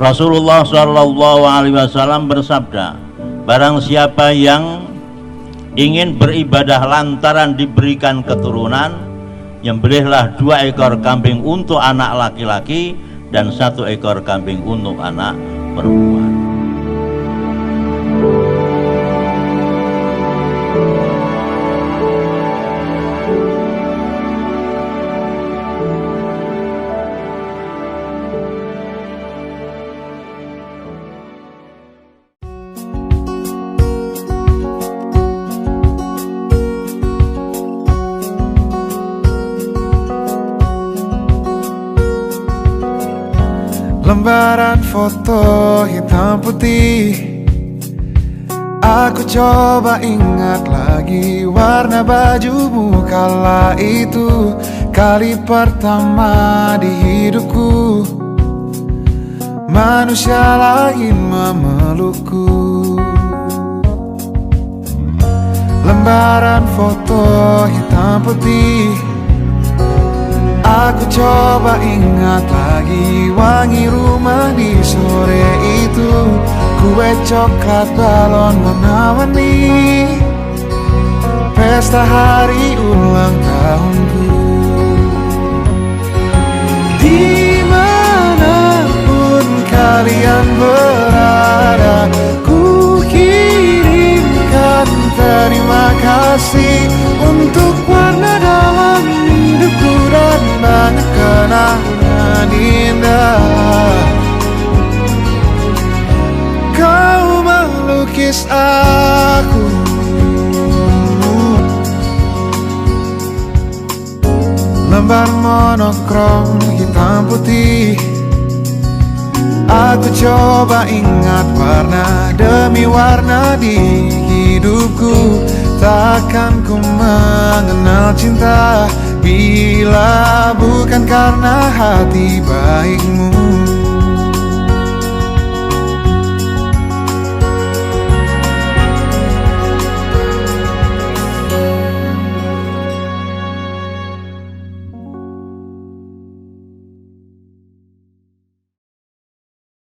Rasulullah SAW bersabda, barang siapa yang ingin beribadah lantaran diberikan keturunan, nyembelihlah 2 ekor kambing untuk anak laki-laki dan 1 ekor kambing untuk anak perempuan. Lembaran foto hitam putih, aku coba ingat lagi warna bajumu kala itu. Kali pertama di hidupku, manusia lain memelukku. Lembaran foto hitam putih, aku coba ingat lagi wangi rumah di sore itu. Kue coklat, balon warna-warni, pesta hari ulang tahunku. Dimanapun kalian berada, ku kirimkan terima kasih untuk warna dalam hidupku dan banyak kenangan indah. Kau melukis aku, lembar monokrom hitam putih. Aku coba ingat warna demi warna di hidupku. Takkan ku mengenal cinta bila bukan karena hati baikmu.